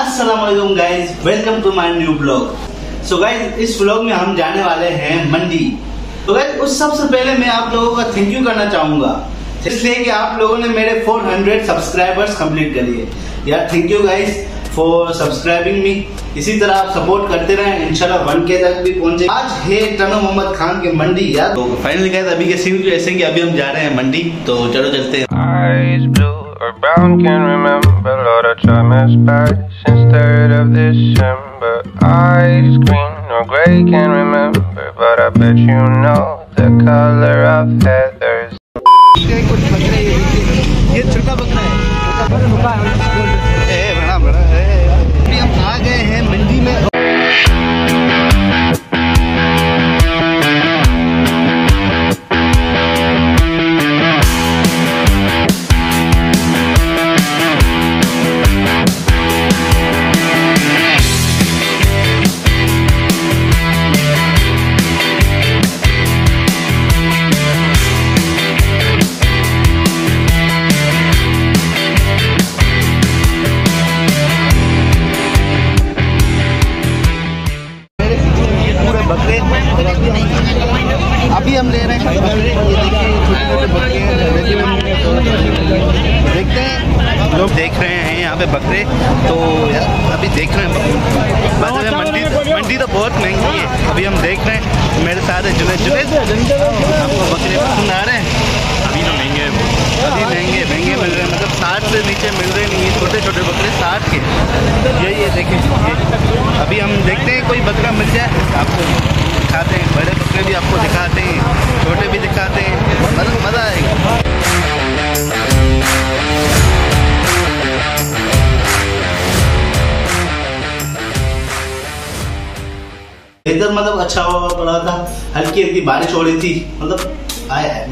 अस्सलामुअलैकुम guys, welcome to my new blog. So guys, इस blog में हम जाने वाले हैं मंडी। तो गाइज, उस सबसे पहले मैं आप लोगों का थैंक यू करना चाहूंगा, इसलिए कि आप लोगों ने मेरे 400 सब्सक्राइबर्स कंप्लीट कर लिए। यार thank you guys for subscribing मी। इसी तरह आप सपोर्ट करते रहें, इंशाल्लाह 1K तक भी पहुंचे। आज है टनो मोहम्मद खान के मंडी यार। तो फाइनली गाइस, अभी के सीन तो ऐसे कि अभी हम जा रहे हैं मंडी, तो चलो चलते हैं। Eyes blue or brown, can't remember. Lord, I try my best since 3rd of December. Eyes green or grey, can't remember, but I bet you know the color of feathers. ये छोटा बकरा है, बड़ा है। अभी हम आ गए हैं मंडी में। अभी हम ले रहे हैं बकरे, ये देखिए छोटे छोटे बकरे हैं। देखते हैं, लोग देख रहे हैं यहाँ पे बकरे, तो अभी देख रहे हैं मंडी तो बहुत महंगी है। अभी हम देख रहे हैं, मेरे साथ है जुनेद। आपको बकरे पसंद आ रहे हैं? अभी तो महंगे मिल रहे हैं, मतलब 60 से नीचे मिल रहे नहीं है। छोटे छोटे बकरे 60 के, यही है। देखें, अभी हम देखते हैं कोई बकरा मिल जाए, आपको दिखाते हैं। बड़े बकरे भी आपको दिखाते हैं, छोटे भी दिखाते हैं, मज़ा आएगा। इधर मतलब अच्छा हवा पड़ा था, हल्की हल्की बारिश हो रही थी, मतलब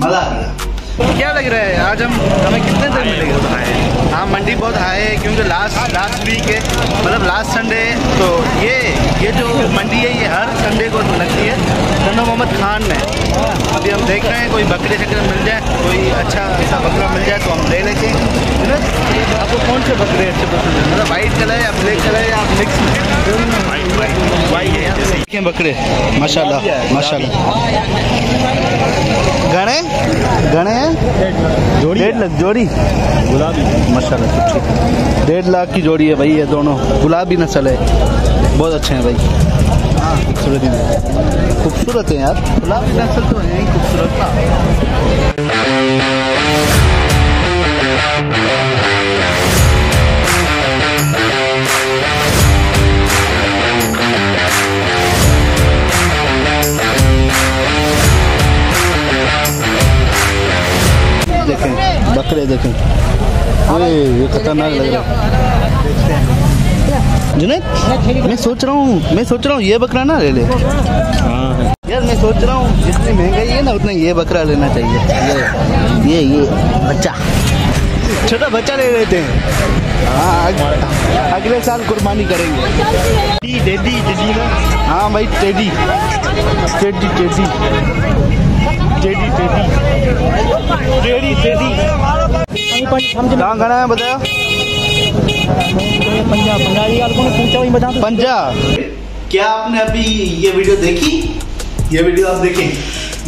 मज़ा आ गया। क्या लग रहा है आज हमें कितने दिन मिलेगा? हाँ, मंडी बहुत हाई है क्योंकि लास्ट वीक है, मतलब लास्ट संडे है। तो ये जो मंडी है ये हर संडे को लगती है टनो मोहम्मद खान में। अभी हम देख रहे हैं कोई बकरे शकरे मिल जाए, कोई अच्छा सा बकरा मिल जाए तो हम ले लेते हैं। आपको कौन से बकरे अच्छे पसंद है? मतलब वाइट कलर या ब्लैक कलर या मिक्स? वाइट है बकरे, माशाल्लाह माशाल्लाह। गणे हैं 1.5 लाख जोड़ी, गुलाबी माशाल्लाह सब ठीक है। 1.5 लाख की जोड़ी है भाई, ये दोनों गुलाबी नस्ल है, बहुत अच्छे हैं भाई। हाँ, खूबसूरत है यार, गुलाबी नस्ल तो है ही खूबसूरत ना। देखें बकरे, देखें ये खतरनाक लग रहा है। जुनैद, मैं सोच रहा हूँ ये बकरा ना ले ले। हाँ यार, मैं सोच रहा हूँ जितनी महंगाई है ना उतना ये बकरा लेना चाहिए। ये बच्चा, छोटा बच्चा ले लेते हैं। हाँ, अगले साल कुर्बानी करेंगे। टेडी ना? हाँ भाई, टेडी। कहाँ गया है बताया? पंजा। क्या आपने अभी ये वीडियो देखी? ये वीडियो आप देखें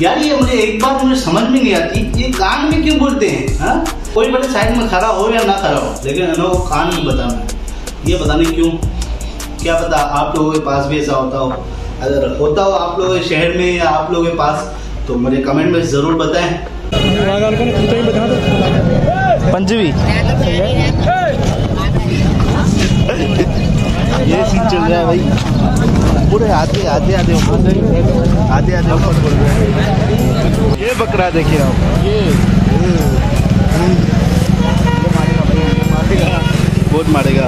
यार। ये मुझे समझ में नहीं आती, ये कान में क्यों बोलते हैं? हाँ, कोई बड़े साइड में खड़ा हो या ना खड़ा हो, लेकिन इन्होंने कान में बताना है। ये पता नहीं क्यों, क्या पता आप लोगों के पास भी ऐसा होता हो। अगर होता हो आप लोगों के शहर में या आप लोगों के पास, तो मुझे कमेंट में जरूर बताएं। पंजवी ये सीन चल रहा है भाई, पूरे आधे ऊपर बोल रहे हैं। ये बकरा देखिए आप, ये बहुत मारेगा।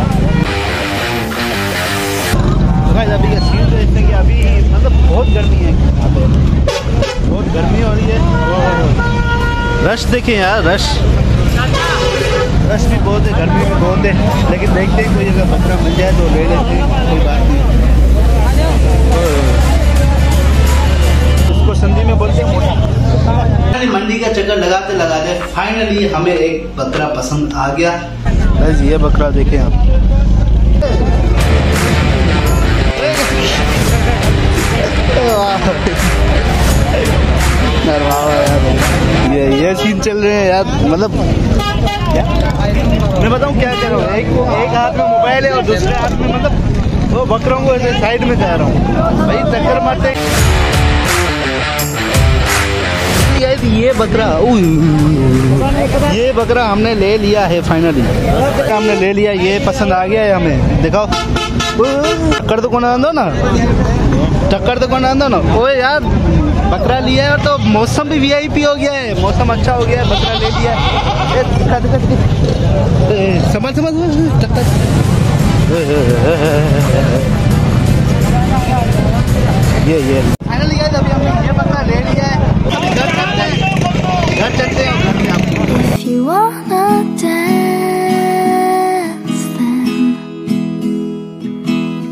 अभी का सीन तो इसमें कि अभी मतलब बहुत गर्मी है यहाँ पे, बहुत गर्मी हो रही है। रश देखें यार, रश भी बहुत है, गर्मी भी बहुत है। लेकिन देखते हैं कोई अगर बकरा मिल जाए तो ले लेते हैं, कोई बात नहीं। उसको संधि में बोलते हैं मोटा। मंडी का चक्कर लगाते लगाते फाइनली हमें एक बकरा पसंद आ गया। ये बकरा देखें आप, चल रहे हैं यार, मतलब मैं बताऊँ क्या कर रहा हूँ, एक हाथ में मोबाइल है और दूसरे हाथ में मतलब वो बकरों को ऐसे साइड में जा रहा हूँ भाई, चक्कर मारते। ये बकरा हमने ले लिया है फाइनली, हमने ले लिया, ये पसंद आ गया है हमें। दिखाओ, टक्कर तो कौन आंदो ना, टक्कर तो कौन आंदो ना। ओए यार बकरा लिया है और तो मौसम भी VIP हो गया है, मौसम अच्छा हो गया है, बकरा ले लिया है। समझ टक्कर। ये फाइनली गाइस अभी हमने ये बकरा ले लिया है, अभी घर चलते हैं और घर में आपको। If you wanna dance, then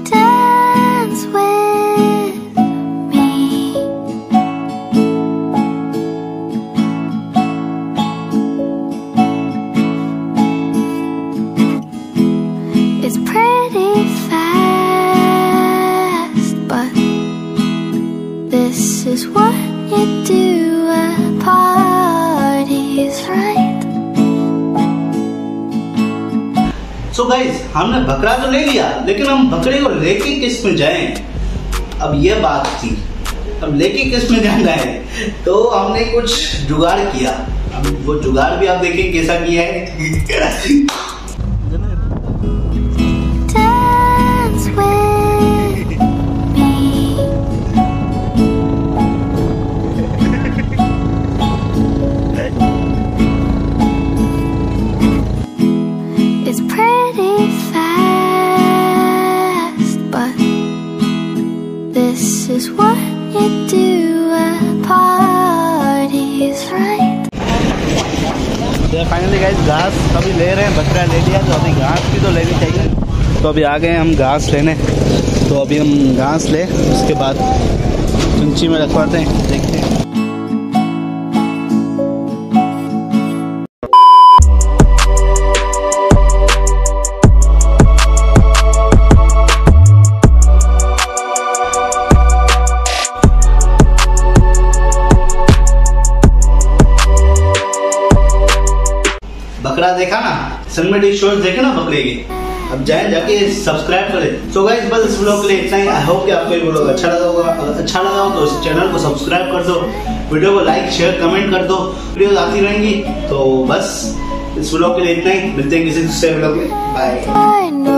dance with me. It's pretty fast, but this is what you do at parties, right? So guys, हमने बकरा तो ले लिया, लेकिन हम बकरे को लेके किस में जाएं? अब ये बात थी, अब लेके किस में जाना है, तो हमने कुछ जुगाड़ किया। अब वो जुगाड़ भी आप देखिए कैसा किया है। Dance with me. It's pretty fast, but this is what you do at parties, right? Finally guys घास अभी ले रहे हैं, बकरा ले लिया तो अभी घास भी तो लेनी चाहिए, तो अभी आ गए हम घास लेने। तो अभी हम घास ले, उसके बाद चुंची में रखवाते हैं, देखते हैं। बकरा देखा ना, सनमेडी शोज देखे ना बकरे के, अब जाए जाके सब्सक्राइब करें। सो गाइस बस इस व्लॉग के लिए इतना ही। आई होप कि आपको ये व्लॉग अच्छा लगा होगा, अगर अच्छा लगा हो तो इस चैनल को सब्सक्राइब कर दो, वीडियो को लाइक शेयर कमेंट कर दो, वीडियोस आती रहेंगी। तो बस इस व्लॉग के लिए इतना ही, मिलते हैं किसी दूसरे व्लॉग में, बाय।